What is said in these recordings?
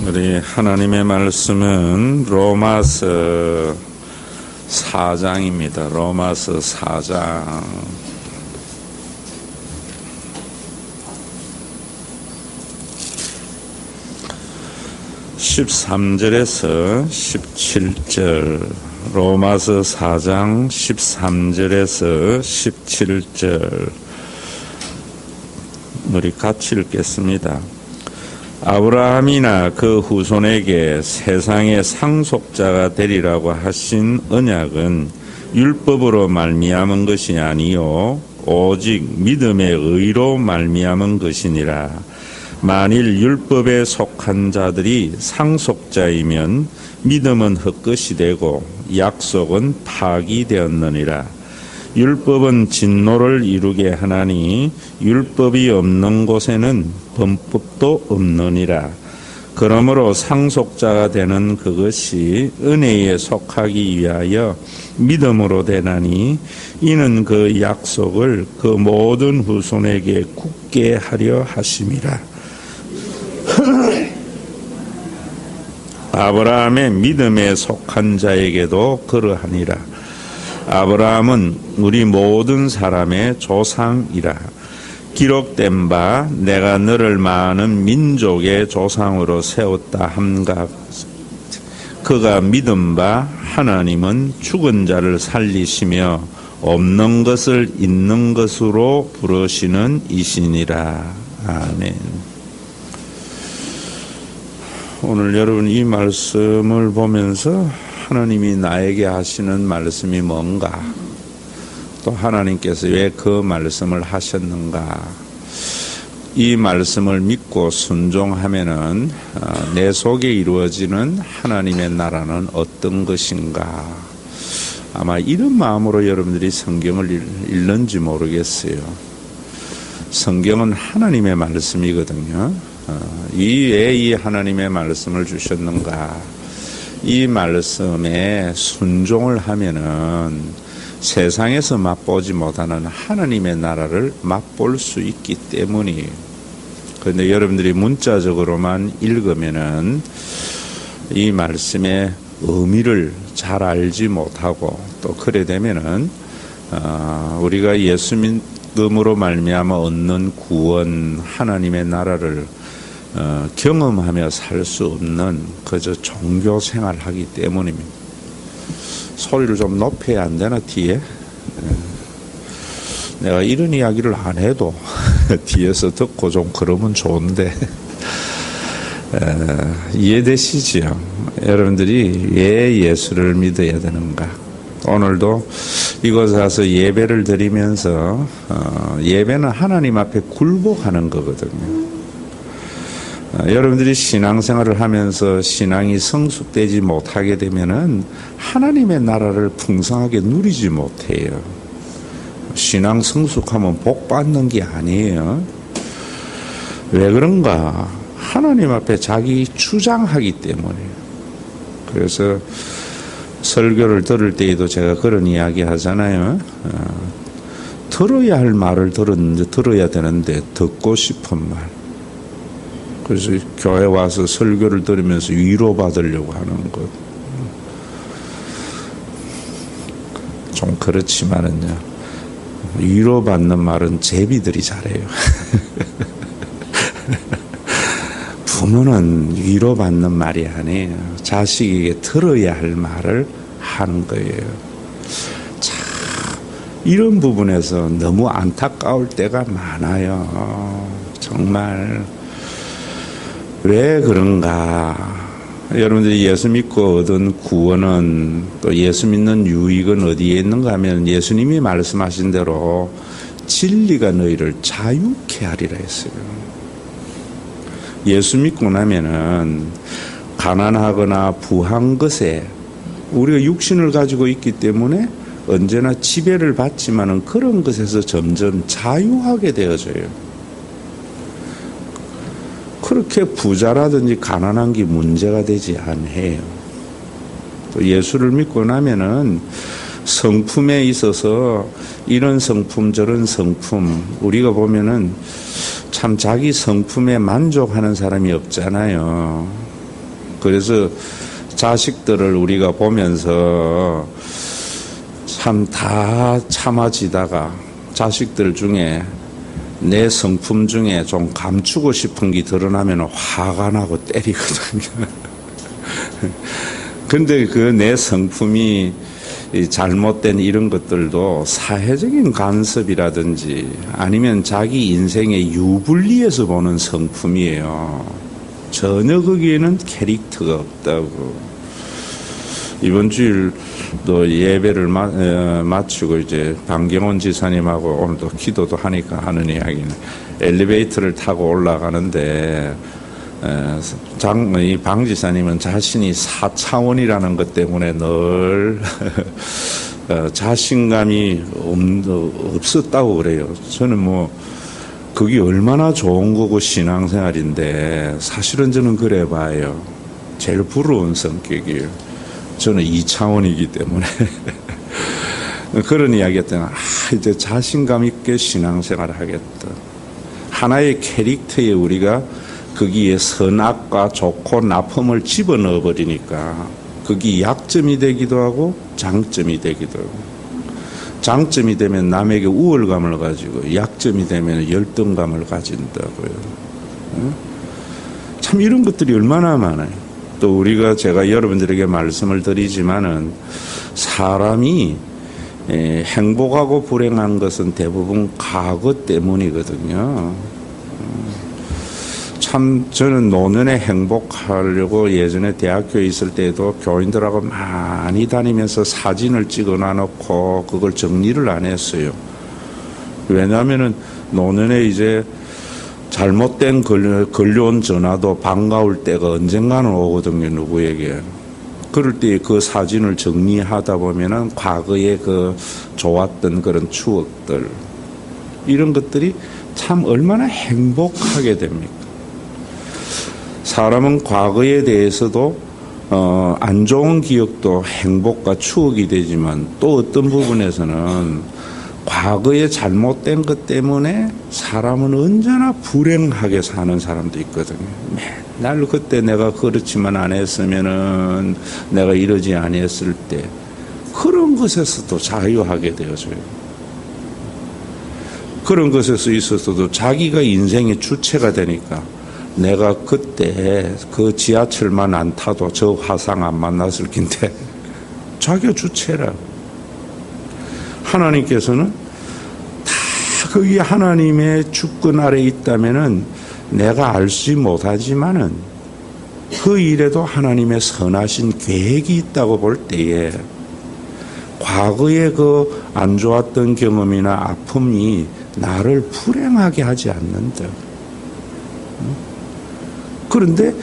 우리 하나님의 말씀은 로마서 4장입니다. 로마서 4장 13절에서 17절, 로마서 4장 13절에서 17절 우리 같이 읽겠습니다. 아브라함이나 그 후손에게 세상의 상속자가 되리라고 하신 언약은 율법으로 말미암은 것이 아니요 오직 믿음의 의로 말미암은 것이니라. 만일 율법에 속한 자들이 상속자이면 믿음은 헛것이 되고 약속은 파기되었느니라. 율법은 진노를 이루게 하나니 율법이 없는 곳에는 범법도 없느니라. 그러므로 상속자가 되는 그것이 은혜에 속하기 위하여 믿음으로 되나니 이는 그 약속을 그 모든 후손에게 굳게 하려 하심이라. 아브라함의 믿음에 속한 자에게도 그러하니라. 아브라함은 우리 모든 사람의 조상이라. 기록된 바 내가 너를 많은 민족의 조상으로 세웠다 함과 그가 믿은 바 하나님은 죽은 자를 살리시며 없는 것을 있는 것으로 부르시는 이시니라. 아멘. 오늘 여러분 이 말씀을 보면서 하나님이 나에게 하시는 말씀이 뭔가, 또 하나님께서 왜 그 말씀을 하셨는가, 이 말씀을 믿고 순종하면은 내 속에 이루어지는 하나님의 나라는 어떤 것인가, 아마 이런 마음으로 여러분들이 성경을 읽는지 모르겠어요. 성경은 하나님의 말씀이거든요. 왜 이 하나님의 말씀을 주셨는가, 이 말씀에 순종을 하면은 세상에서 맛보지 못하는 하나님의 나라를 맛볼 수 있기 때문이에요. 그런데 여러분들이 문자적으로만 읽으면은 이 말씀의 의미를 잘 알지 못하고, 또 그래 되면은 우리가 예수 믿음으로 말미암아 얻는 구원, 하나님의 나라를 경험하며 살 수 없는 그저 종교 생활을 하기 때문입니다. 소리를 좀 높여야 안 되나 뒤에? 내가 이런 이야기를 안 해도 뒤에서 듣고 좀 그러면 좋은데 이해되시지요? 여러분들이 왜 예수를 믿어야 되는가? 오늘도 이곳에 와서 예배를 드리면서 예배는 하나님 앞에 굴복하는 거거든요. 여러분들이 신앙생활을 하면서 신앙이 성숙되지 못하게 되면은 하나님의 나라를 풍성하게 누리지 못해요. 신앙 성숙하면 복 받는 게 아니에요. 왜 그런가? 하나님 앞에 자기 주장하기 때문이에요. 그래서 설교를 들을 때에도 제가 그런 이야기 하잖아요. 들어야 할 말을 들어야 되는데 듣고 싶은 말. 그래서 교회 와서 설교를 들으면서 위로받으려고 하는 것. 좀 그렇지만은요, 위로받는 말은 제비들이 잘해요. 부모는 위로받는 말이 아니에요. 자식에게 들어야 할 말을 하는 거예요. 참, 이런 부분에서 너무 안타까울 때가 많아요. 정말. 왜 그런가? 여러분들이 예수 믿고 얻은 구원은, 또 예수 믿는 유익은 어디에 있는가 하면 예수님이 말씀하신 대로 진리가 너희를 자유케 하리라 했어요. 예수 믿고 나면은 가난하거나 부한 것에 우리가 육신을 가지고 있기 때문에 언제나 지배를 받지만은 그런 것에서 점점 자유하게 되어져요. 그렇게 부자라든지 가난한 게 문제가 되지 않아요. 또 예수를 믿고 나면은 성품에 있어서 이런 성품 저런 성품, 우리가 보면은 참 자기 성품에 만족하는 사람이 없잖아요. 그래서 자식들을 우리가 보면서 참 다 참아지다가 자식들 중에 내 성품 중에 좀 감추고 싶은 게 드러나면 화가 나고 때리거든요. 근데 그 내 성품이 잘못된 이런 것들도 사회적인 간섭이라든지 아니면 자기 인생의 유불리에서 보는 성품이에요. 전혀 거기에는 캐릭터가 없다고. 이번 주일도 예배를 마치고 이제 방경원 지사님하고 오늘도 기도도 하니까 하는 이야기는 엘리베이터를 타고 올라가는데 이 방 지사님은 자신이 4차원이라는 것 때문에 늘 자신감이 없었다고 그래요. 저는 뭐 그게 얼마나 좋은 거고 신앙생활인데 사실은 저는 그래 봐요. 제일 부러운 성격이에요. 저는 2차원이기 때문에 그런 이야기 했더니 이제 자신감 있게 신앙생활을 하겠다. 하나의 캐릭터에 우리가 거기에 선악과 좋고 나쁨을 집어넣어 버리니까 그게 약점이 되기도 하고 장점이 되기도 하고, 장점이 되면 남에게 우월감을 가지고 약점이 되면 열등감을 가진다고요. 참 이런 것들이 얼마나 많아요. 또 우리가 제가 여러분들에게 말씀을 드리지만은 사람이 행복하고 불행한 것은 대부분 과거 때문이거든요. 참 저는 노년에 행복하려고 예전에 대학교에 있을 때도 교인들하고 많이 다니면서 사진을 찍어 놔놓고 그걸 정리를 안 했어요. 왜냐하면은 노년에 이제 잘못된 걸려온 전화도 반가울 때가 언젠가는 오거든요, 누구에게. 그럴 때 그 사진을 정리하다 보면은 과거의 그 좋았던 그런 추억들, 이런 것들이 참 얼마나 행복하게 됩니까? 사람은 과거에 대해서도 안 좋은 기억도 행복과 추억이 되지만 또 어떤 부분에서는 과거에 잘못된 것 때문에 사람은 언제나 불행하게 사는 사람도 있거든요. 맨날 그때 내가 그렇지만 안 했으면은 내가 이러지 아니했을 때 그런 것에서도 자유하게 되어져요. 그런 것에서 있어서도 자기가 인생의 주체가 되니까 내가 그때 그 지하철만 안 타도 저 화상 안 만났을 텐데 자기가 주체라. 하나님께서는 다 거기 하나님의 주권 아래 있다면은 내가 알지 못하지만은 그 일에도 하나님의 선하신 계획이 있다고 볼 때에 과거의 그 안 좋았던 경험이나 아픔이 나를 불행하게 하지 않는다. 그런데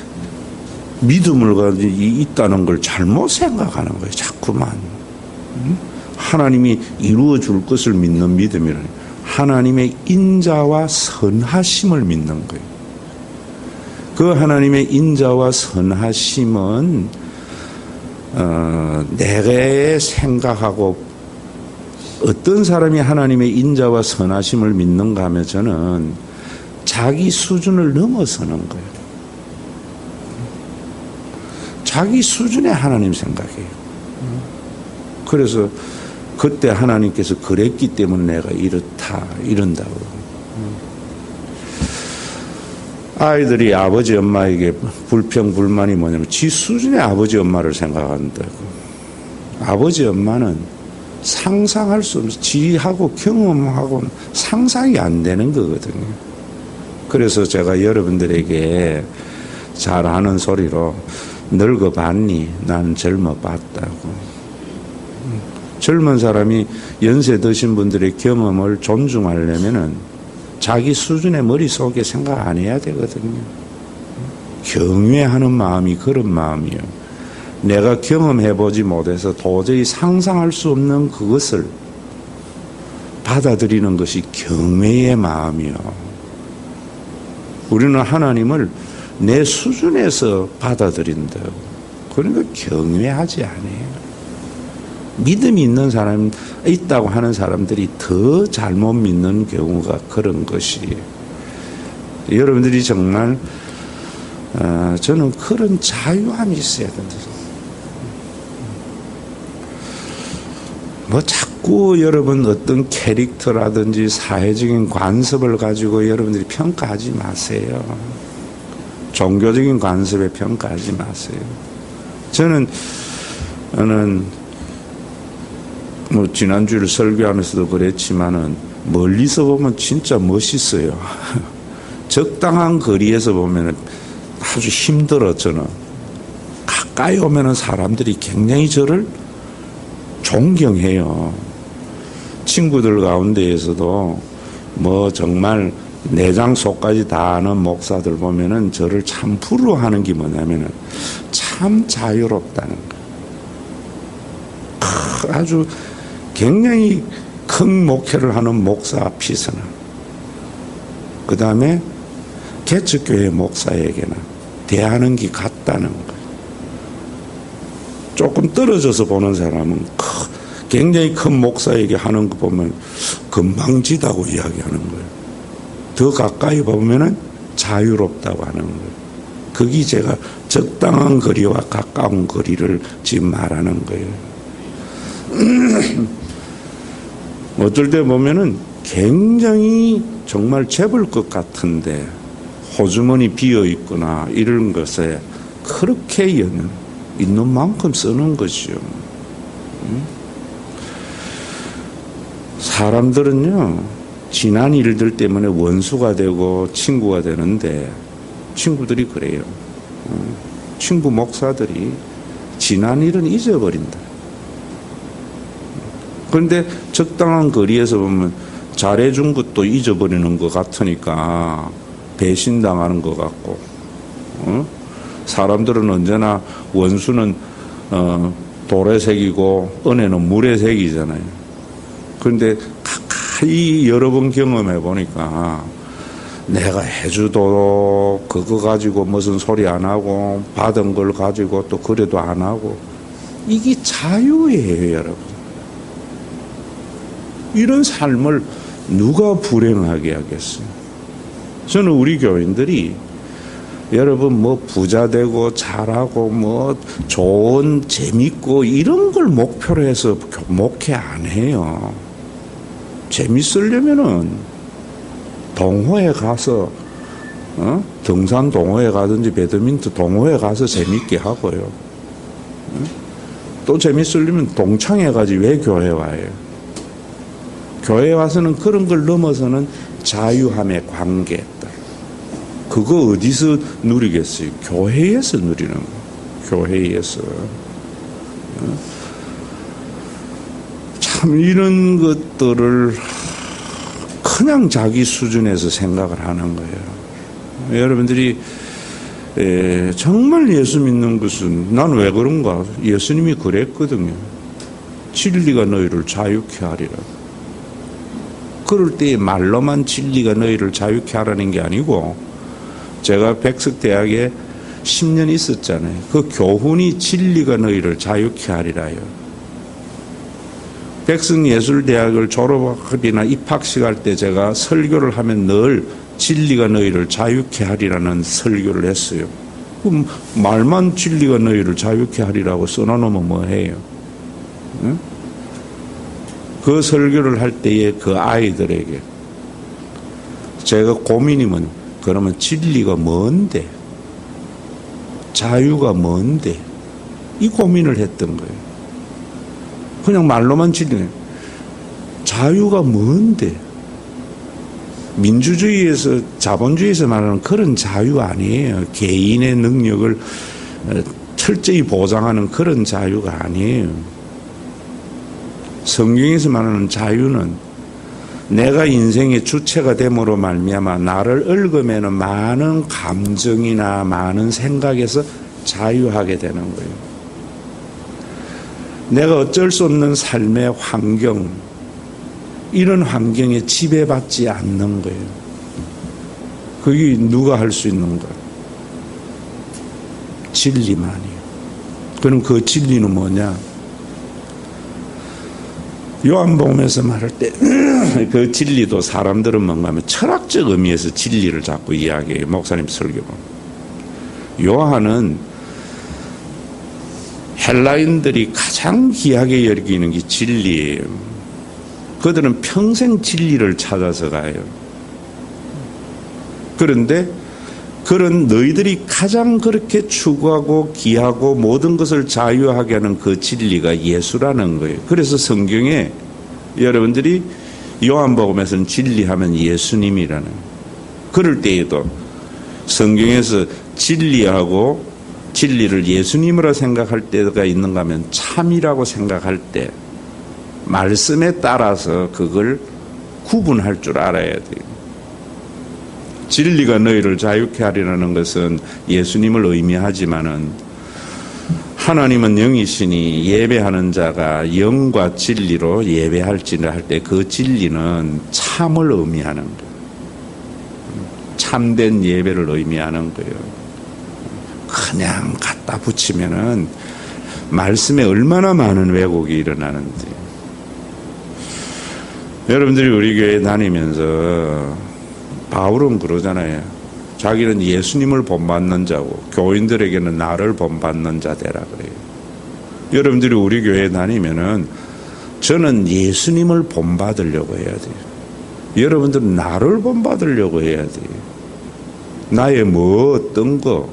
믿음을 가지고 있다는 걸 잘못 생각하는 거예요. 자꾸만. 하나님이 이루어 줄 것을 믿는 믿음이라니. 하나님의 인자와 선하심을 믿는 거예요. 그 하나님의 인자와 선하심은 내가 생각하고 어떤 사람이 하나님의 인자와 선하심을 믿는가 하면 저는 자기 수준을 넘어서는 거예요. 자기 수준의 하나님 생각이에요. 그래서 그때 하나님께서 그랬기 때문에 내가 이렇다, 이런다고. 아이들이 아버지 엄마에게 불평 불만이 뭐냐면 지 수준의 아버지 엄마를 생각한다고. 아버지 엄마는 상상할 수 없는, 지하고 경험하고는 상상이 안 되는 거거든요. 그래서 제가 여러분들에게 잘 아는 소리로 늙어봤니? 난 젊어봤다고. 젊은 사람이 연세 드신 분들의 경험을 존중하려면은 자기 수준의 머릿속에 생각 안 해야 되거든요. 경외하는 마음이 그런 마음이에요. 내가 경험해보지 못해서 도저히 상상할 수 없는 그것을 받아들이는 것이 경외의 마음이요. 우리는 하나님을 내 수준에서 받아들인다고. 그러니까 경외하지 않아요. 믿음이 있는 사람, 있다고 하는 사람들이 더 잘못 믿는 경우가 그런 것이에요. 여러분들이 정말 저는 그런 자유함이 있어야 된다. 뭐 자꾸 여러분 어떤 캐릭터라든지 사회적인 관습을 가지고 여러분들이 평가하지 마세요. 종교적인 관습에 평가하지 마세요. 저는 뭐 지난주를 설교하면서도 그랬지만은 멀리서 보면 진짜 멋있어요. 적당한 거리에서 보면은 아주 힘들어. 저는 가까이 오면은 사람들이 굉장히 저를 존경해요. 친구들 가운데에서도 뭐 정말 내장 속까지 다 아는 목사들 보면은 저를 참 부러워하는 게 뭐냐면은 참 자유롭다는 거. 아주 굉장히 큰 목회를 하는 목사 앞에서는, 그 다음에 개척교회 목사에게는 대하는 게 같다는 거. 조금 떨어져서 보는 사람은 굉장히 큰 목사에게 하는 거 보면 건방지다고 이야기하는 거예요. 더 가까이 보면은 자유롭다고 하는 거예요. 그게 제가 적당한 거리와 가까운 거리를 지금 말하는 거예요. 어떨 때 보면은 굉장히 정말 재벌 것 같은데 호주머니 비어 있거나 이런 것에 그렇게 있는 만큼 쓰는 거죠. 사람들은요, 지난 일들 때문에 원수가 되고 친구가 되는데, 친구들이 그래요. 친구 목사들이 지난 일은 잊어버린다. 그런데 적당한 거리에서 보면 잘해준 것도 잊어버리는 것 같으니까 배신당하는 것 같고, 사람들은 언제나 원수는 돌의 색이고 은혜는 물의 색이잖아요. 그런데 가까이 여러 번 경험해 보니까 내가 해주도 그거 가지고 무슨 소리 안 하고 받은 걸 가지고 또 그래도 안 하고, 이게 자유예요, 여러분. 이런 삶을 누가 불행하게 하겠어요? 저는 우리 교인들이 여러분 뭐 부자 되고 잘하고 뭐 좋은 재밌고 이런 걸 목표로 해서 목회 안 해요. 재밌으려면은 동호회 가서 등산 동호회 가든지 배드민턴 동호회 가서 재밌게 하고요. 또 재밌으려면 동창회 가지 왜 교회 와요? 교회 와서는 그런 걸 넘어서는 자유함의 관계. 그거 어디서 누리겠어요? 교회에서 누리는 거예요. 교회에서. 참 이런 것들을 그냥 자기 수준에서 생각을 하는 거예요. 여러분들이 정말 예수 믿는 것은, 난 왜 그런가? 예수님이 그랬거든요. 진리가 너희를 자유케 하리라. 그럴 때 말로만 진리가 너희를 자유케 하라는 게 아니고, 제가 백석대학에 10년 있었잖아요. 그 교훈이 진리가 너희를 자유케 하리라요. 백석예술대학을 졸업이나 입학식 할 때 제가 설교를 하면 늘 진리가 너희를 자유케 하리라는 설교를 했어요. 그럼 말만 진리가 너희를 자유케 하리라고 써놓으면 뭐해요? 응? 그 설교를 할 때에 그 아이들에게 제가 고민이 그러면 진리가 뭔데? 자유가 뭔데? 이 고민을 했던 거예요. 그냥 말로만 진리. 자유가 뭔데? 민주주의에서, 자본주의에서 말하는 그런 자유 아니에요. 개인의 능력을 철저히 보장하는 그런 자유가 아니에요. 성경에서 말하는 자유는 내가 인생의 주체가 됨으로 말미암아 나를 얽어매는 많은 감정이나 많은 생각에서 자유하게 되는 거예요. 내가 어쩔 수 없는 삶의 환경, 이런 환경에 지배받지 않는 거예요. 그게 누가 할 수 있는 거예요? 진리만이에요. 그럼 그 진리는 뭐냐? 요한복음에서 말할 때 그 진리도 사람들은 뭔가 하면 철학적 의미에서 진리를 자꾸 이야기해요. 목사님 설교로. 요한은 헬라인들이 가장 귀하게 여기는 게 진리예요. 그들은 평생 진리를 찾아서 가요. 그런데 그런 너희들이 가장 그렇게 추구하고 귀하고 모든 것을 자유하게 하는 그 진리가 예수라는 거예요. 그래서 성경에 여러분들이 요한복음에서는 진리하면 예수님이라는 거예요. 그럴 때에도 성경에서 진리하고 진리를 예수님으로 생각할 때가 있는가 하면 참이라고 생각할 때 말씀에 따라서 그걸 구분할 줄 알아야 돼요. 진리가 너희를 자유케 하리라는 것은 예수님을 의미하지만은 하나님은 영이시니 예배하는 자가 영과 진리로 예배할지라 할 때 그 진리는 참을 의미하는 거예요. 참된 예배를 의미하는 거예요. 그냥 갖다 붙이면은 말씀에 얼마나 많은 왜곡이 일어나는지. 여러분들이 우리 교회 다니면서 바울은 그러잖아요. 자기는 예수님을 본받는 자고 교인들에게는 나를 본받는 자 되라 그래요. 여러분들이 우리 교회 다니면은 저는 예수님을 본받으려고 해야 돼요. 여러분들은 나를 본받으려고 해야 돼요. 나의 뭐 어떤 거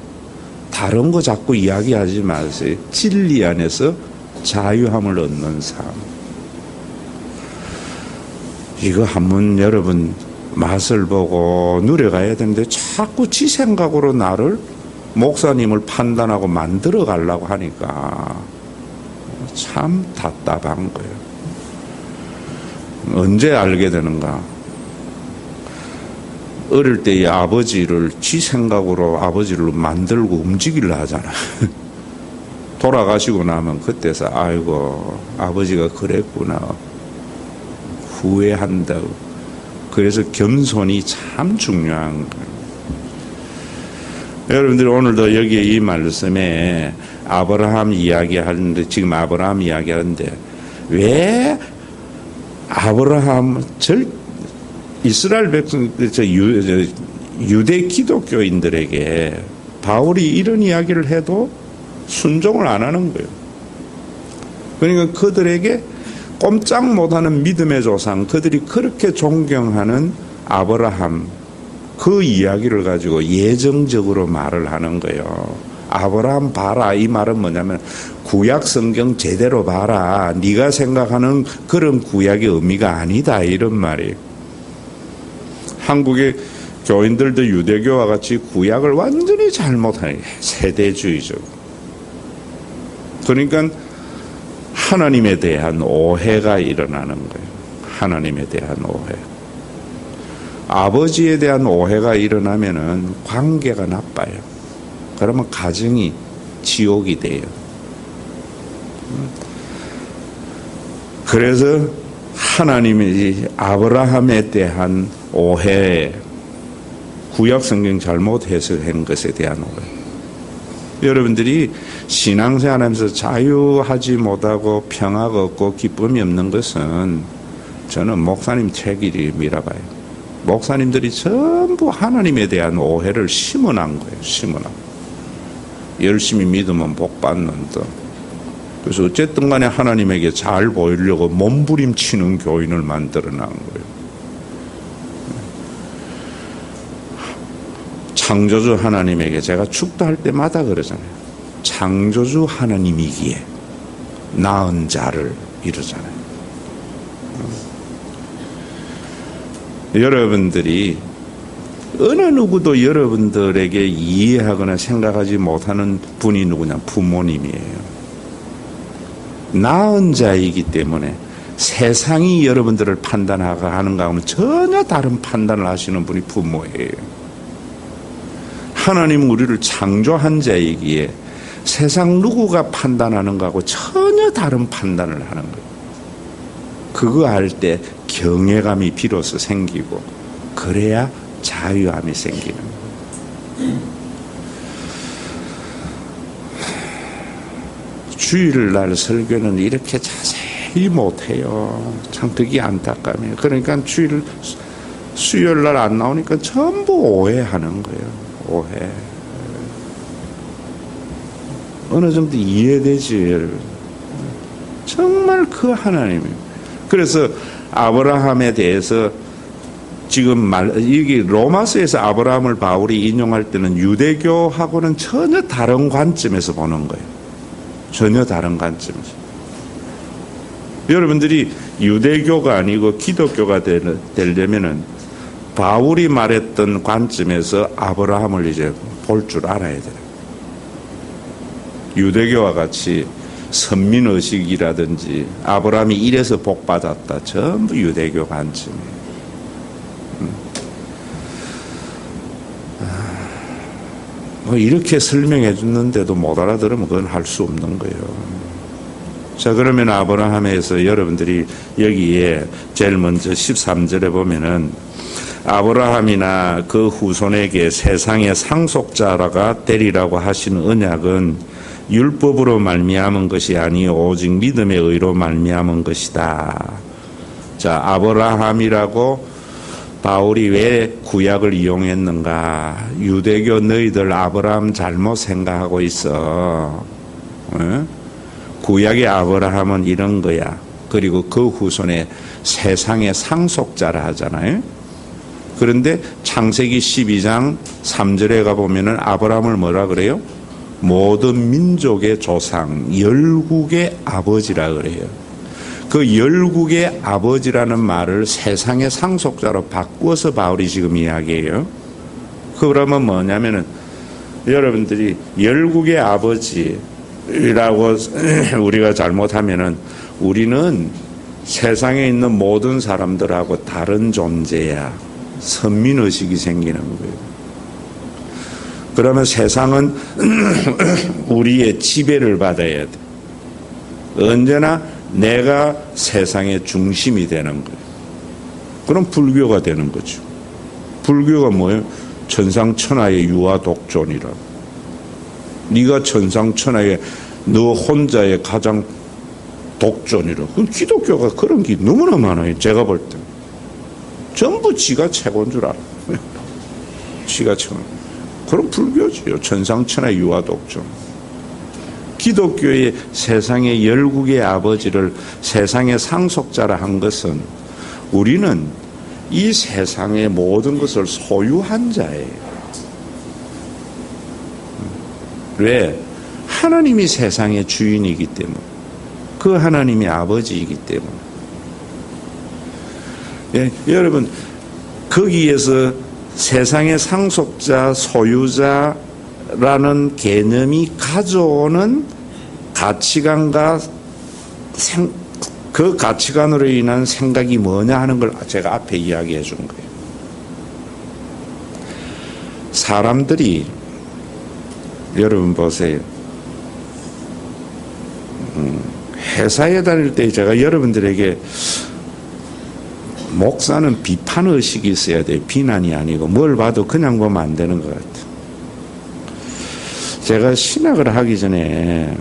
다른 거 자꾸 이야기하지 마세요. 진리 안에서 자유함을 얻는 삶. 이거 한번 여러분 맛을 보고 누려가야 되는데 자꾸 지 생각으로 나를 목사님을 판단하고 만들어 가려고 하니까 참 답답한 거예요. 언제 알게 되는가? 어릴 때의 아버지를 지 생각으로 아버지를 만들고 움직이려 하잖아요. 돌아가시고 나면 그때서 아이고 아버지가 그랬구나 후회한다고. 그래서 겸손이 참 중요한 거예요. 여러분들 오늘도 여기에 이 말씀에 아브라함 이야기하는데 지금 아브라함 이야기하는데 왜 아브라함 이스라엘 백성 유대 기독교인들에게 바울이 이런 이야기를 해도 순종을 안 하는 거예요. 그러니까 그들에게 꼼짝 못하는 믿음의 조상, 그들이 그렇게 존경하는 아브라함, 그 이야기를 가지고 예정적으로 말을 하는 거예요. 아브라함 봐라. 이 말은 뭐냐면 구약 성경 제대로 봐라. 네가 생각하는 그런 구약의 의미가 아니다. 이런 말이에요. 한국의 교인들도 유대교와 같이 구약을 완전히 잘못하는 세대주의적. 그러니까 하나님에 대한 오해가 일어나는 거예요. 하나님에 대한 오해. 아버지에 대한 오해가 일어나면은 관계가 나빠요. 그러면 가정이 지옥이 돼요. 그래서 하나님이 아브라함에 대한 오해, 구약 성경 잘못 해석한 것에 대한 오해. 여러분들이 신앙생활하면서 자유하지 못하고 평화가 없고 기쁨이 없는 것은 저는 목사님 책임이라 봐요. 목사님들이 전부 하나님에 대한 오해를 심어놓은 거예요. 심어놓은. 열심히 믿으면 복 받는다. 그래서 어쨌든 간에 하나님에게 잘 보이려고 몸부림치는 교인을 만들어 놓은 거예요. 창조주 하나님에게 제가 축도할 때마다 그러잖아요. 창조주 하나님이기에 낳은 자를 이러잖아요. 여러분들이 어느 누구도 여러분들에게 이해하거나 생각하지 못하는 분이 누구냐? 부모님이에요. 낳은 자이기 때문에 세상이 여러분들을 판단하고 하는가 하면 전혀 다른 판단을 하시는 분이 부모예요. 하나님은 우리를 창조한 자이기에 세상 누구가 판단하는 거하고 전혀 다른 판단을 하는 거예요. 그거 할 때 경외감이 비로소 생기고 그래야 자유함이 생기는 거예요. 주일날 설교는 이렇게 자세히 못해요. 참 그게 안타까워요. 그러니까 수요일날 안 나오니까 전부 오해하는 거예요. 오해. 어느 정도 이해되지, 여러분? 정말 그 하나님이에요. 그래서 아브라함에 대해서 지금 여기 로마서에서 아브라함을 바울이 인용할 때는 유대교하고는 전혀 다른 관점에서 보는 거예요. 전혀 다른 관점에서. 여러분들이 유대교가 아니고 기독교가 되려면은 바울이 말했던 관점에서 아브라함을 이제 볼 줄 알아야 돼요. 유대교와 같이 선민의식이라든지 아브라함이 이래서 복받았다, 전부 유대교 관점이에요. 이렇게 설명해 줬는데도 못 알아들으면 그건 할 수 없는 거예요. 자, 그러면 아브라함에서 여러분들이 여기에 제일 먼저 13절에 보면은 아브라함이나 그 후손에게 세상의 상속자가 되리라고 하신 언약은 율법으로 말미암은 것이 아니요 오직 믿음의 의로 말미암은 것이다. 자, 아브라함이라고 바울이 왜 구약을 이용했는가? 유대교 너희들 아브라함 잘못 생각하고 있어. 구약의 아브라함은 이런 거야. 그리고 그 후손에 세상의 상속자라 하잖아요. 그런데 창세기 12장 3절에 가보면은 아브라함을 뭐라 그래요? 모든 민족의 조상, 열국의 아버지라 그래요. 그 열국의 아버지라는 말을 세상의 상속자로 바꾸어서 바울이 지금 이야기해요. 그러면 뭐냐면은 여러분들이 열국의 아버지라고 우리가 잘못하면은 우리는 세상에 있는 모든 사람들하고 다른 존재야. 선민의식이 생기는 거예요. 그러면 세상은 우리의 지배를 받아야 돼. 언제나 내가 세상의 중심이 되는 거예요. 그럼 불교가 되는 거죠. 불교가 뭐예요? 천상천하의 유아독존이라고. 네가 천상천하의 너 혼자의 가장 독존이라고. 기독교가 그런 게 너무나 많아요. 제가 볼 때. 전부 지가 최고인 줄 알아요. 지가 최고. 그럼 불교지요. 천상천하의 유아독존. 기독교의 세상의 열국의 아버지를 세상의 상속자라 한 것은 우리는 이 세상의 모든 것을 소유한 자예요. 왜? 하나님이 세상의 주인이기 때문에. 그 하나님이 아버지이기 때문에. 예, 여러분 거기에서 세상의 상속자, 소유자라는 개념이 가져오는 가치관과 그 가치관으로 인한 생각이 뭐냐 하는 걸 제가 앞에 이야기해 준 거예요. 사람들이 여러분 보세요. 회사에 다닐 때 제가 여러분들에게 목사는 비판의식이 있어야 돼요. 비난이 아니고 뭘 봐도 그냥 보면 안 되는 것 같아요. 제가 신학을 하기 전에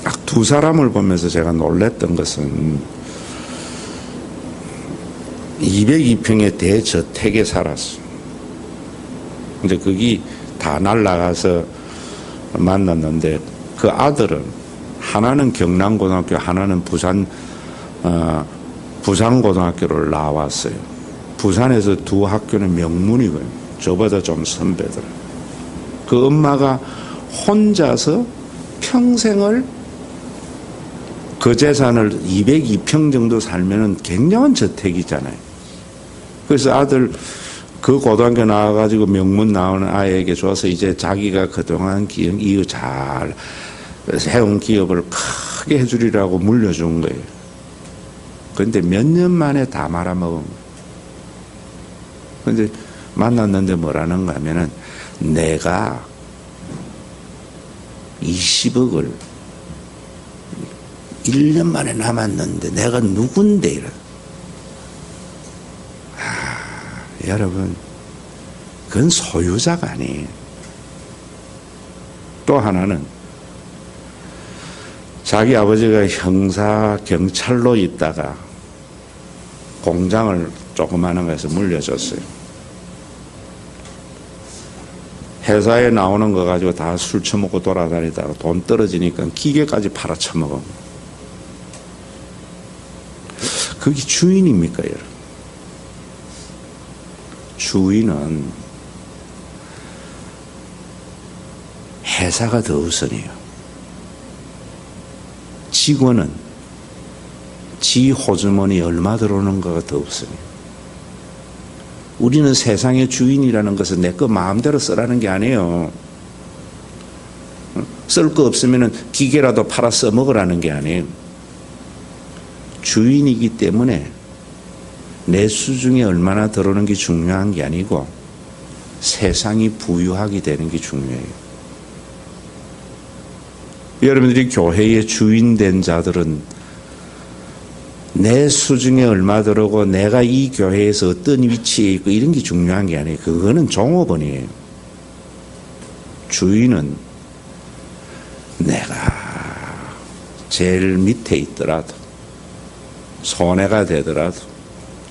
딱 두 사람을 보면서 제가 놀랬던 것은 202평의 대저택에 살았어. 근데 거기 다 날라가서 만났는데 그 아들은 하나는 경남고등학교, 하나는 부산고등학교를 나왔어요. 부산에서 두 학교는 명문이고요. 저보다 좀 선배들. 그 엄마가 혼자서 평생을 그 재산을 202평 정도 살면은 굉장한 저택이잖아요. 그래서 아들 그 고등학교 나와가지고 명문 나오는 아이에게 줘서 이제 자기가 그동안 이거 잘 해온 기업을 크게 해주리라고 물려준 거예요. 그런데 몇 년 만에 다 말아먹은 거예요. 그런데 만났는데 뭐라는가 하면은 내가 20억을 1년 만에 남았는데 내가 누군데 이래. 여러분 그건 소유자가 아니에요. 또 하나는 자기 아버지가 형사 경찰로 있다가 공장을 조그마한 거에서 물려줬어요. 회사에 나오는 거 가지고 다 술 처먹고 돌아다니다가 돈 떨어지니까 기계까지 팔아쳐먹어. 그게 주인입니까, 여러분? 주인은 회사가 더 우선이에요. 직원은 지 호주머니 얼마 들어오는가가 더 우선이에요. 우리는 세상의 주인이라는 것은 내 거 마음대로 쓰라는 게 아니에요. 쓸 거 없으면 기계라도 팔아 써먹으라는 게 아니에요. 주인이기 때문에 내 수중에 얼마나 들어오는 게 중요한 게 아니고 세상이 부유하게 되는 게 중요해요. 여러분들이 교회의 주인 된 자들은 내 수중에 얼마 들어오고 내가 이 교회에서 어떤 위치에 있고 이런 게 중요한 게 아니에요. 그거는 종업원이에요. 주인은 내가 제일 밑에 있더라도 손해가 되더라도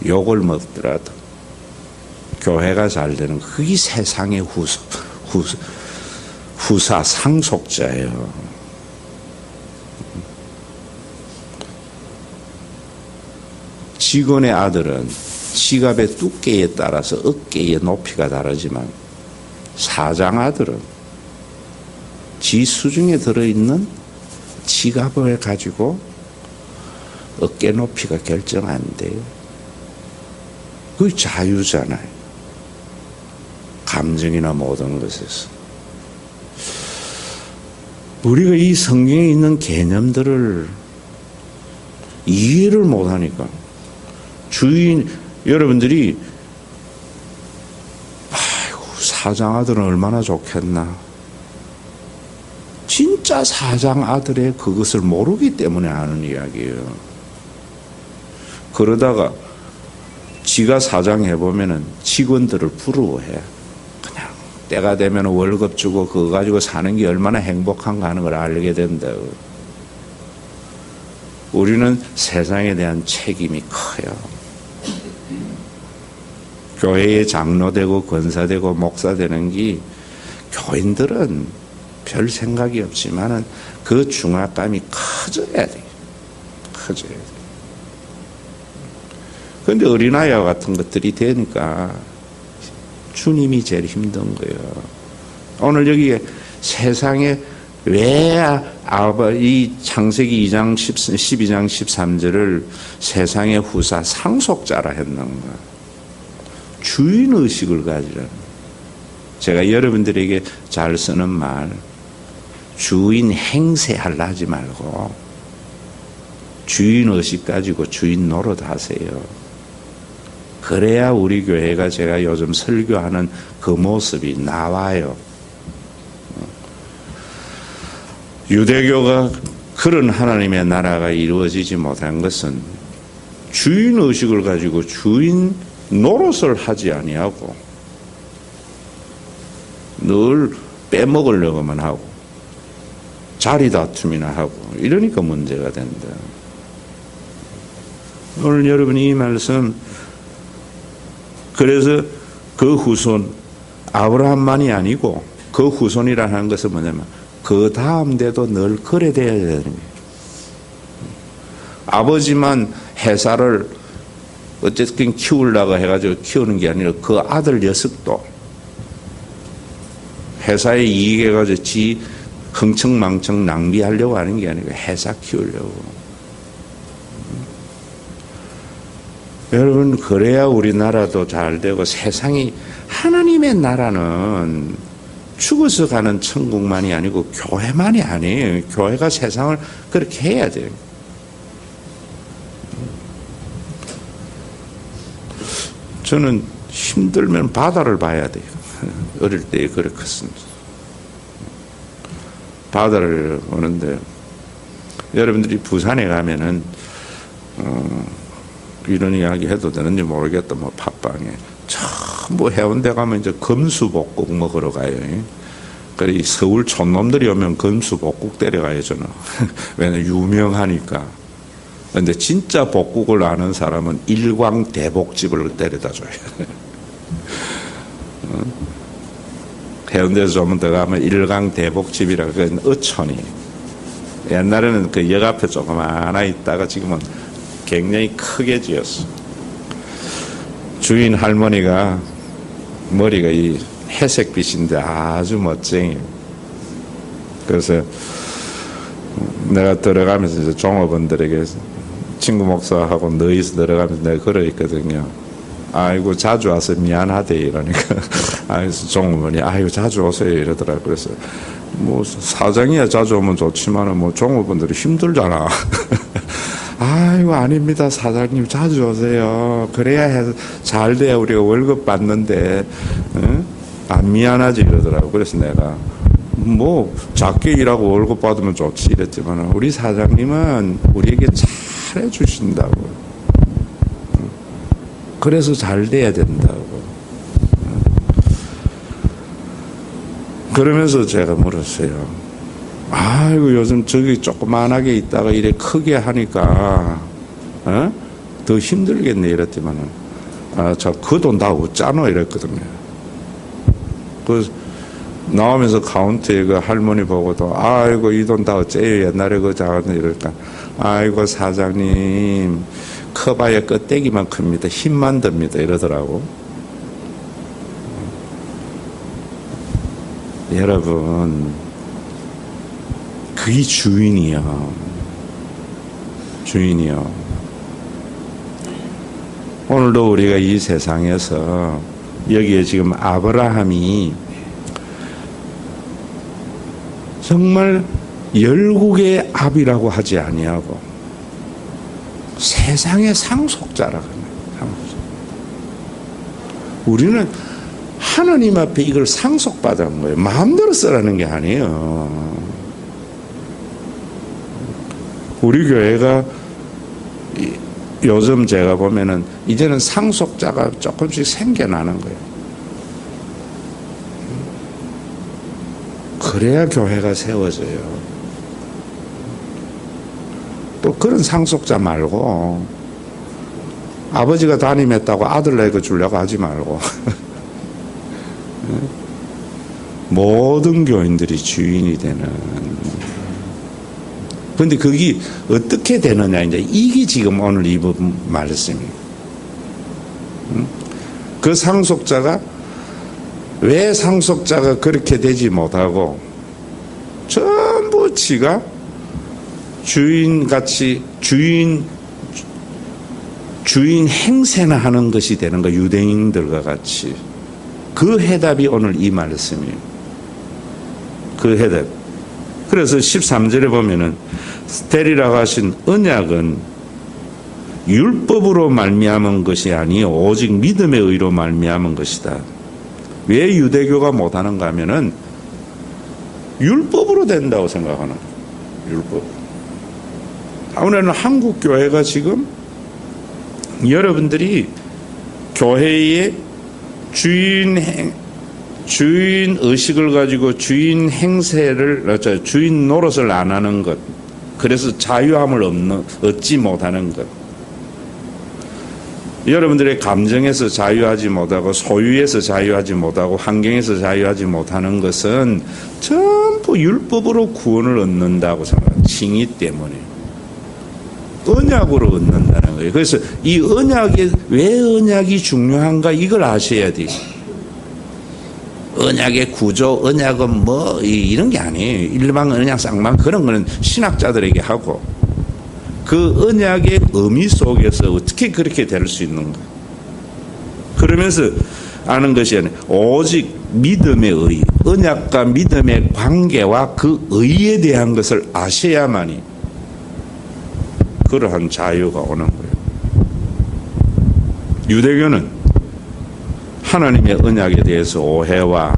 욕을 먹더라도 교회가 잘 되는 그게 세상의 후사 상속자예요. 직원의 아들은 지갑의 두께에 따라서 어깨의 높이가 다르지만 사장 아들은 지 수중에 들어있는 지갑을 가지고 어깨 높이가 결정 안 돼요. 그게 자유잖아요. 감정이나 모든 것에서. 우리가 이 성경에 있는 개념들을 이해를 못하니까 주인 여러분들이 아이고 사장 아들은 얼마나 좋겠나. 진짜 사장 아들의 그것을 모르기 때문에 하는 이야기예요. 그러다가 지가 사장 해보면은 직원들을 부러워해. 그냥 때가 되면 월급 주고 그거 가지고 사는 게 얼마나 행복한가 하는 걸 알게 된다고. 우리는 세상에 대한 책임이 커요. 교회에 장로되고 권사되고 목사되는 게 교인들은 별 생각이 없지만은 그 중압감이 커져야 돼요. 커져야 돼요. 그런데 어린아이와 같은 것들이 되니까 주님이 제일 힘든 거예요. 오늘 여기에 세상에 왜 이 창세기 2장 12장 13절을 세상의 후사 상속자라 했는가? 주인의식을 가지라는. 제가 여러분들에게 잘 쓰는 말, 주인 행세하려 하지 말고 주인의식 가지고 주인 노릇 하세요. 그래야 우리 교회가 제가 요즘 설교하는 그 모습이 나와요. 유대교가 그런 하나님의 나라가 이루어지지 못한 것은 주인의식을 가지고 주인 노릇을 하지 아니하고 늘 빼먹으려고만 하고 자리 다툼이나 하고 이러니까 문제가 된다. 오늘 여러분이 이 말씀 그래서 그 후손 아브라함만이 아니고 그 후손이라는 것은 뭐냐면 그 다음 데도 늘 그래 돼야 되는 거예요. 아버지만 회사를 어쨌든 키우려고 해가지고 키우는 게 아니라 그 아들 녀석도 회사에 이익해가지고 지 흥청망청 낭비하려고 하는 게 아니고 회사 키우려고. 여러분 그래야 우리나라도 잘 되고 세상이 하나님의 나라는 죽어서 가는 천국만이 아니고 교회만이 아니에요. 교회가 세상을 그렇게 해야 돼요. 저는 힘들면 바다를 봐야 돼요. 어릴 때 그렇겠습니다. 바다를 보는데 여러분들이 부산에 가면은 이런 이야기 해도 되는지 모르겠다. 뭐 팟빵에 전부 해운대 가면 이제 금수복국 먹으러 가요. 그래 서울 촌놈들이 오면 금수복국 데려가요 저는. 왜냐면 유명하니까. 근데 진짜 복국을 아는 사람은 일광 대복집을 데려다 줘요. 해운대에서 조금 더 가면 일강대복집이라고 그 어촌이 옛날에는 그 역 앞에 조금 하나 있다가 지금은 굉장히 크게 지었어. 주인 할머니가 머리가 이 회색빛인데 아주 멋쟁이. 그래서 내가 들어가면서 이제 종업원들에게 친구 목사하고 너희서 들어가면서 내가 걸어있거든요. 아이고 자주 와서 미안하대 이러니까 그래서 종업원이 아이고 자주 오세요 이러더라고. 그래서 뭐 사장이야 자주 오면 좋지만은 뭐 종업원들이 힘들잖아. 아이고 아닙니다 사장님 자주 오세요. 그래야 잘 돼야 우리가 월급 받는데 안 미안하지 이러더라고. 그래서 내가 뭐 작게 일하고 월급 받으면 좋지 이랬지만 우리 사장님은 우리에게 잘해 주신다고. 그래서 잘 돼야 된다고. 그러면서 제가 물었어요. 아이고 요즘 저기 조그만하게 있다가 이래 크게 하니까 더 힘들겠네 이랬지만은 저 그 돈 다 없잖아 이랬거든요. 그 나오면서 카운터에 그 할머니 보고도 아이고 이 돈 다 어째요 옛날에 그 작았네 이럴까. 아이고 사장님 커봐야 껍데기만 큽니다. 힘만 듭니다 이러더라고. 여러분 그게 주인이요. 주인이요. 오늘도 우리가 이 세상에서 여기에 지금 아브라함이 정말 열국의 압이라고 하지 아니하고 세상의 상속자라고 합니다. 우리는 하나님 앞에 이걸 상속받은 거예요. 마음대로 쓰라는 게 아니에요. 우리 교회가 요즘 제가 보면은 이제는 상속자가 조금씩 생겨나는 거예요. 그래야 교회가 세워져요. 또 그런 상속자 말고 아버지가 담임했다고 아들에게 주려고 하지 말고 모든 교인들이 주인이 되는. 그런데 그게 어떻게 되느냐 이제 이게 지금 오늘 이 부분 말씀이에요. 그 상속자가 왜 상속자가 그렇게 되지 못하고 전부 지가 주인같이 주인 행세나 하는 것이 되는 거 유대인들과 같이. 그 해답이 오늘 이 말씀이에요. 그 해답. 그래서 13절에 보면은 스테리라고 하신 언약은 율법으로 말미암은 것이 아니요 오직 믿음의 의로 말미암은 것이다. 왜 유대교가 못하는가 하면은 율법으로 된다고 생각하는 거예요. 율법. 오늘은 한국 교회가 지금 여러분들이 교회의 주인 의식을 가지고 주인 행세를, 주인 노릇을 안 하는 것. 그래서 자유함을 얻지 못하는 것. 여러분들의 감정에서 자유하지 못하고 소유에서 자유하지 못하고 환경에서 자유하지 못하는 것은 전부 율법으로 구원을 얻는다고 생각합니다. 칭의 때문에. 언약으로 얻는다는 거예요. 그래서 이 언약이 왜 언약이 중요한가 이걸 아셔야 돼요. 언약의 구조, 언약은 뭐 이런 게 아니에요. 일반 언약, 쌍방 그런 거는 신학자들에게 하고 그 언약의 의미 속에서 어떻게 그렇게 될 수 있는가. 그러면서 아는 것이 아니라 오직 믿음의 의, 언약과 믿음의 관계와 그 의에 대한 것을 아셔야만이 그러한 자유가 오는 거예요. 유대교는 하나님의 언약에 대해서 오해와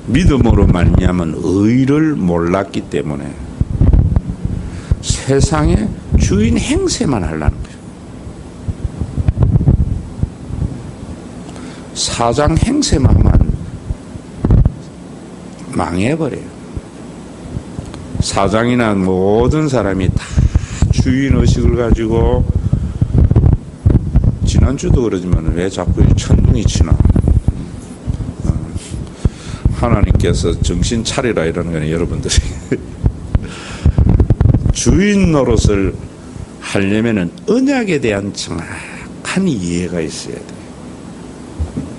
믿음으로 말미암은 의를 몰랐기 때문에 세상의 주인 행세만 하려는 거예요. 사장 행세만 하면 망해버려요. 사장이나 모든 사람이 다 주인의식을 가지고 지난주도 그러지만 왜 자꾸 천둥이 치나 하나님께서 정신 차리라 이러는 거는 여러분들이 주인 노릇을 하려면은 언약에 대한 정확한 이해가 있어야 돼.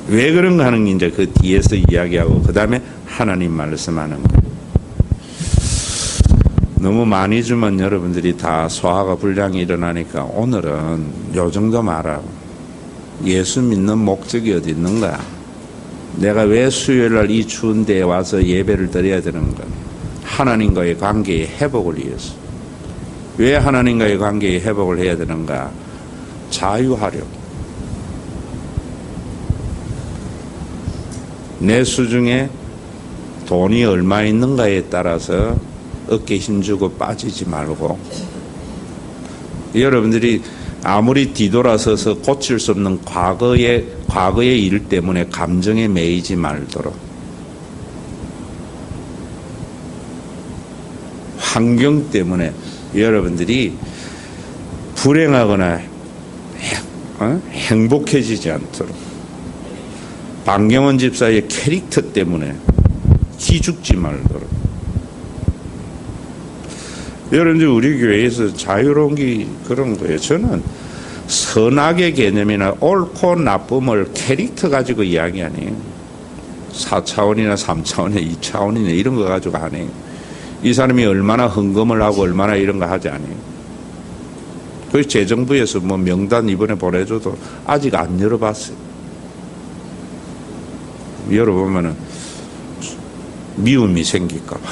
왜 그런가 하는 게 이제 그 뒤에서 이야기하고 그 다음에 하나님 말씀하는 거예요. 너무 많이 주면 여러분들이 다 소화가 불량이 일어나니까 오늘은 요 정도 말하고 예수 믿는 목적이 어디 있는가? 내가 왜 수요일날 이 추운 데에 와서 예배를 드려야 되는가? 하나님과의 관계의 회복을 위해서. 왜 하나님과의 관계의 회복을 해야 되는가? 자유하려고. 내 수중에 돈이 얼마 있는가에 따라서 어깨 힘주고 빠지지 말고, 여러분들이 아무리 뒤돌아서서 고칠 수 없는 과거의 일 때문에 감정에 매이지 말도록, 환경 때문에 여러분들이 불행하거나 행복해지지 않도록, 방경원 집사의 캐릭터 때문에 기죽지 말도록. 여러분들 우리 교회에서 자유로운 게 그런 거예요. 저는 선악의 개념이나 옳고 나쁨을 캐릭터 가지고 이야기 안 해요. 4차원이나 3차원이나 2차원이나 이런 거 가지고 안 해요. 이 사람이 얼마나 헌금을 하고 얼마나 이런 거 하지 않아요. 그래서 재정부에서 뭐 명단 이번에 보내줘도 아직 안 열어봤어요. 열어보면은 미움이 생길까 봐.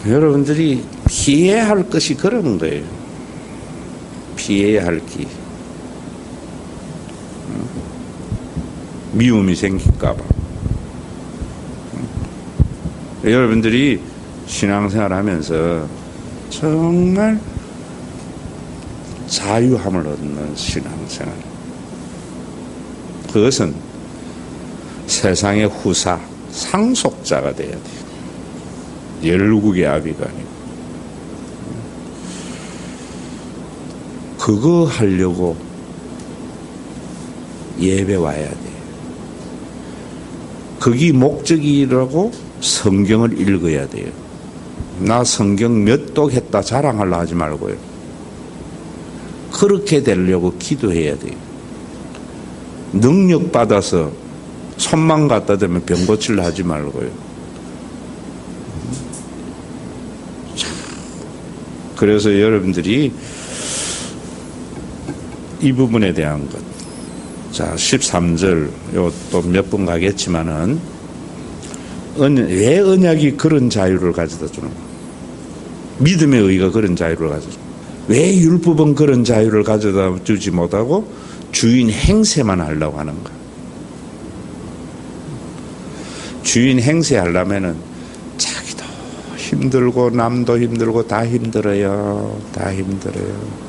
여러분들이 피해야 할 것이 그런 거예요. 피해야 할 기. 미움이 생길까 봐. 여러분들이 신앙생활 하면서 정말 자유함을 얻는 신앙생활. 그것은 세상의 후사, 상속자가 돼야 돼요. 열국의 아비가 아니고. 그거 하려고 예배 와야 돼. 그게 목적이라고 성경을 읽어야 돼요. 나 성경 몇 독 했다 자랑하려 하지 말고요. 그렇게 되려고 기도해야 돼요. 능력 받아서 손만 갖다 대면 병 고치려 하지 말고요. 그래서 여러분들이 이 부분에 대한 것. 자, 13절, 요 또 몇 번 가겠지만은, 왜 언약이 그런 자유를 가져다 주는 거야? 믿음의 의가 그런 자유를 가져다 주는 거야? 왜 율법은 그런 자유를 가져다 주지 못하고 주인 행세만 하려고 하는 거야? 주인 행세 하려면은 자기도 힘들고 남도 힘들고 다 힘들어요. 다 힘들어요.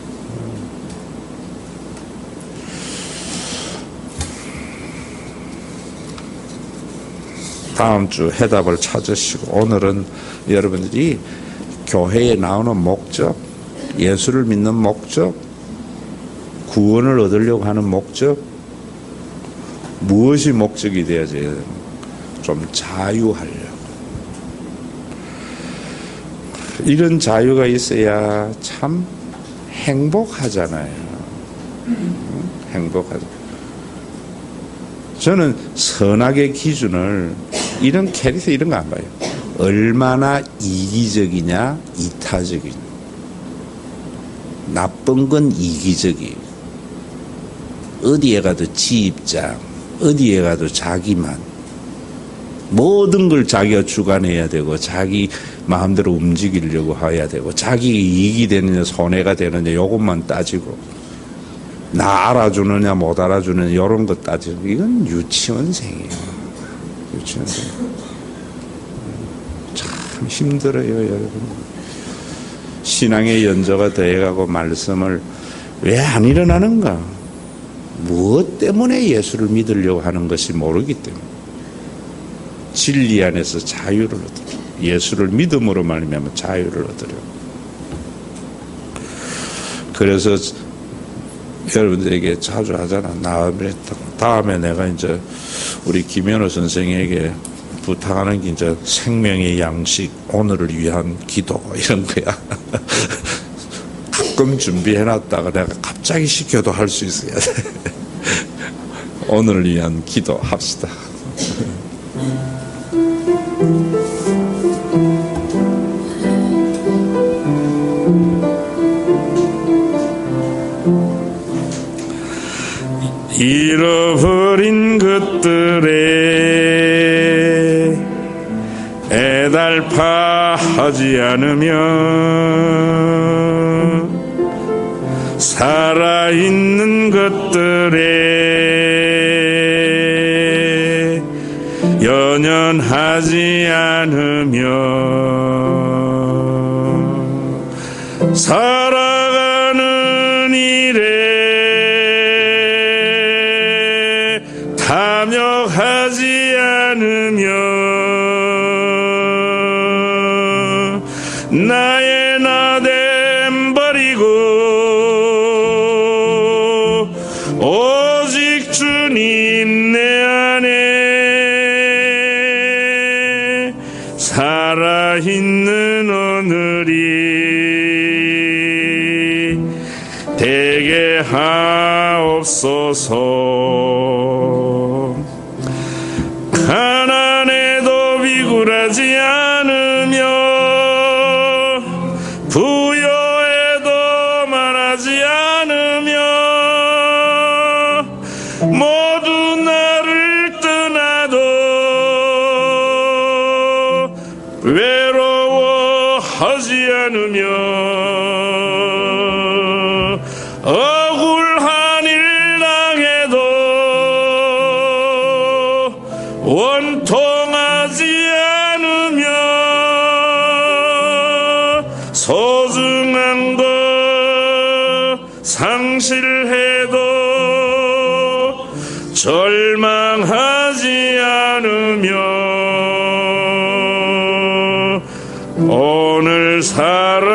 다음 주 해답을 찾으시고, 오늘은 여러분들이 교회에 나오는 목적, 예수를 믿는 목적, 구원을 얻으려고 하는 목적, 무엇이 목적이 되어져야 됩니까? 좀 자유하려고. 이런 자유가 있어야 참 행복하잖아요. 행복하죠. 저는 선악의 기준을 이런 캐릭터 이런 거 안 봐요. 얼마나 이기적이냐, 이타적이냐. 나쁜 건 이기적이에요. 어디에 가도 지 입장, 어디에 가도 자기만. 모든 걸 자기가 주관해야 되고, 자기 마음대로 움직이려고 해야 되고, 자기 이익이 되느냐, 손해가 되느냐, 요것만 따지고, 나 알아주느냐, 못 알아주느냐, 이런 거 따지고, 이건 유치원생이에요. 유치원생. 참 힘들어요, 여러분. 신앙의 연조가 더해가고 말씀을 왜 안 일어나는가? 무엇 때문에 예수를 믿으려고 하는 것이 모르기 때문에. 진리 안에서 자유를 얻으려. 예수를 믿음으로 말미암아 자유를 얻으려. 그래서 여러분들에게 자주 하잖아. 다음에 내가 이제 우리 김현우 선생에게 부탁하는 게 이제 생명의 양식, 오늘을 위한 기도 이런 거야. 가끔 준비해놨다가 내가 갑자기 시켜도 할 수 있어야 돼. 오늘을 위한 기도 합시다. 잃어버린 것들에 애달파하지 않으면 살아있는 것들에 연연하지 않으면 살아가는 일에 탐욕하지 않으면 나의 나됨 버리고 오직 주님 내 안에 살아있는 오늘이 되게 하옵소서. 가난해도 비굴하지 않으며 부여해도 말하지 않으며 모두 나를 떠나도 외로워하지 않으며 억울한 일 당해도 원통하지 않으며 소중한 것 상실해도 절망하지 않으며 오늘 살아있음에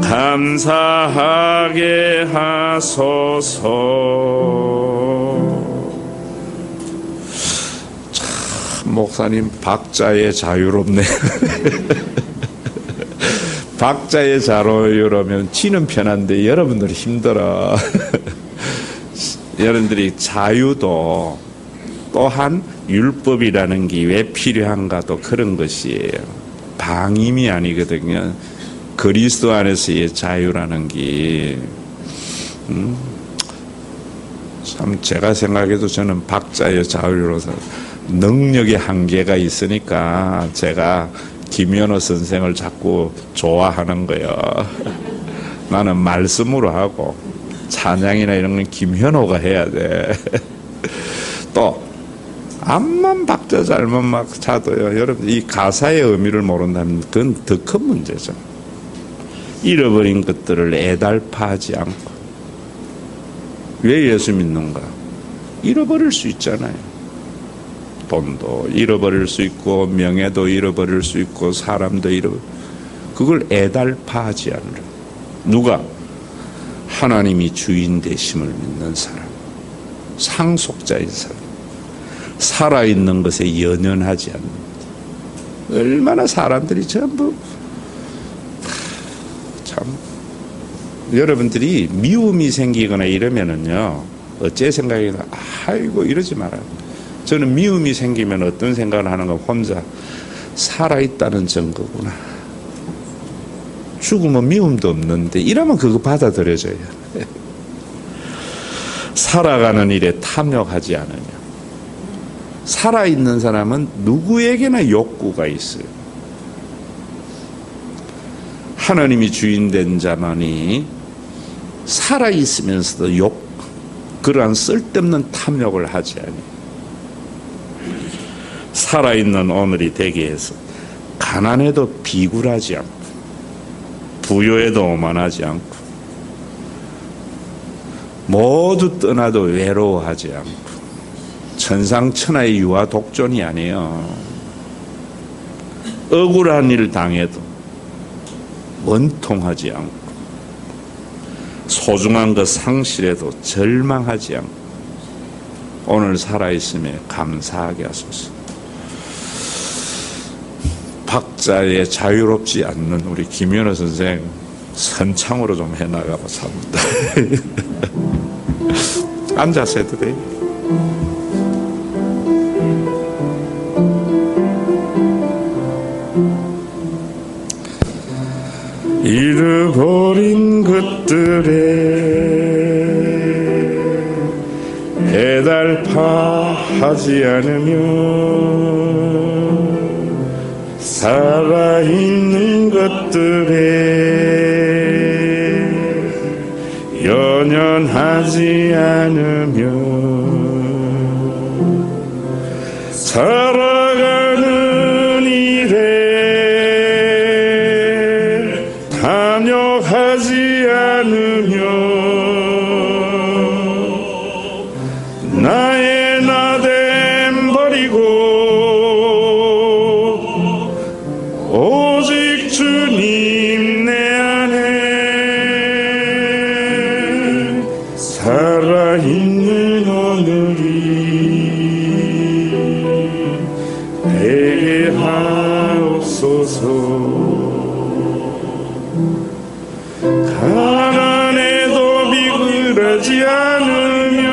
감사하게 하소서. 참, 목사님 박자에 자유롭네. 박자에 자유로우면 지는 편한데 여러분들이 힘들어. 여러분들이 자유도 또한 율법이라는 게 왜 필요한가도 그런 것이에요. 방임이 아니거든요. 그리스도 안에서의 자유라는 게 참 제가 생각해도 저는 박자의 자유로서 능력의 한계가 있으니까 제가 김현우 선생을 자꾸 좋아하는 거예요. 나는 말씀으로 하고 찬양이나 이런 건 김현우가 해야 돼. 또 암만 박자 잘못 막 차도요. 여러분 이 가사의 의미를 모른다면 그건 더 큰 문제죠. 잃어버린 것들을 애달파하지 않고. 왜 예수 믿는가? 잃어버릴 수 있잖아요. 돈도 잃어버릴 수 있고 명예도 잃어버릴 수 있고 사람도 그걸 애달파하지 않으라. 누가? 하나님이 주인 되심을 믿는 사람, 상속자인 사람, 살아있는 것에 연연하지 않는 것. 얼마나 사람들이 전부 참 여러분들이 미움이 생기거나 이러면은요 어째 생각이 나? 아이고 이러지 말아요. 저는 미움이 생기면 어떤 생각을 하는 가 혼자 살아있다는 증거구나. 죽으면 미움도 없는데 이러면 그거 받아들여져요. 살아가는 일에 탐욕하지 않으냐. 살아있는 사람은 누구에게나 욕구가 있어요. 하나님이 주인된 자만이 살아있으면서도 그러한 쓸데없는 탐욕을 하지 않아요. 살아있는 오늘이 되게 해서 가난해도 비굴하지 않고 부요해도 오만하지 않고 모두 떠나도 외로워하지 않고 천상천하의 유아 독존이 아니에요. 억울한 일 당해도 원통하지 않고 소중한 것 상실에도 절망하지 않고 오늘 살아있음에 감사하게 하소서. 박자에 자유롭지 않는 우리 김연호 선생 선창으로 좀 해나가고 삽니다. 앉아서 해도 돼요. 잃어버린 것들에 애달파하지 않으며 살아있는 것들에 연연하지 않으며 살아가는 일에 탐욕하지 않으며 나의 나됨 버리고 오직 주님 내 안에 살아있는 오늘이 되게 하옵소서. 가난해도 비굴하지 않으며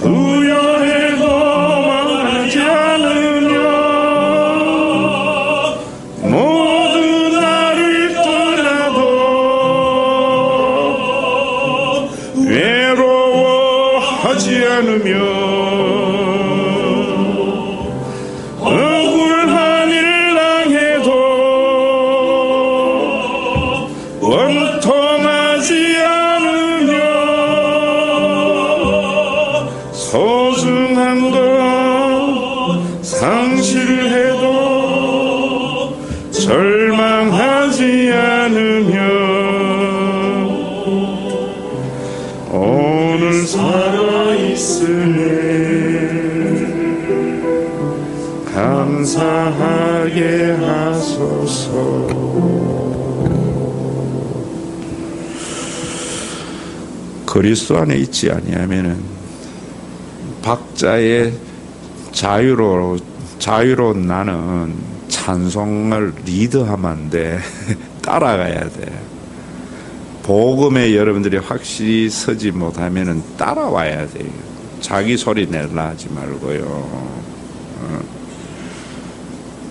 부여해도 망하지 않으며 모두 나를 떠나도 외로워하지 않으며 억울한 일 당해도 원통하지 않으며 소중한 것 상실해도 절망하지 않으며 오늘 살아있으니 감사하게 하소서. 그리스도 안에 있지 아니하면은 박자의 자유로운 나는 찬송을 리드하면 안 돼. 따라가야 돼. 복음에 여러분들이 확실히 서지 못하면은 따라와야 돼요. 자기 소리 내려 하지 말고요.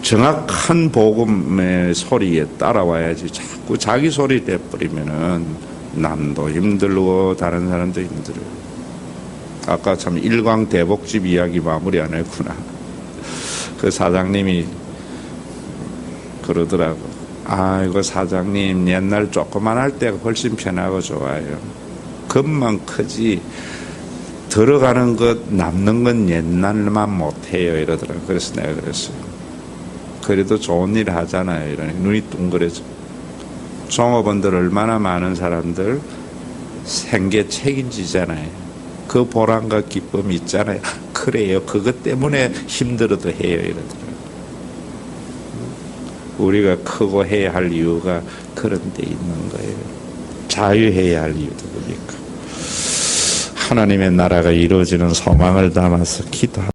정확한 복음의 소리에 따라와야지. 자꾸 자기 소리 내버리면은 남도 힘들고 다른 사람도 힘들어요. 아까 참 일광대복집 이야기 마무리 안 했구나. 그 사장님이 그러더라고. 아이고 사장님 옛날 조그만 할 때가 훨씬 편하고 좋아요. 것만 크지 들어가는 것 남는 건 옛날만 못해요 이러더라고. 그래서 내가 그랬어요. 그래도 좋은 일 하잖아요. 이러니 눈이 둥그래져. 종업원들 얼마나 많은 사람들 생계 책임지잖아요. 그 보람과 기쁨이 있잖아요. 그래요. 그것 때문에 힘들어도 해요. 이러더라고요. 우리가 크고 해야 할 이유가 그런 데 있는 거예요. 자유해야 할 이유도 보니까. 하나님의 나라가 이루어지는 소망을 담아서 기도합니다.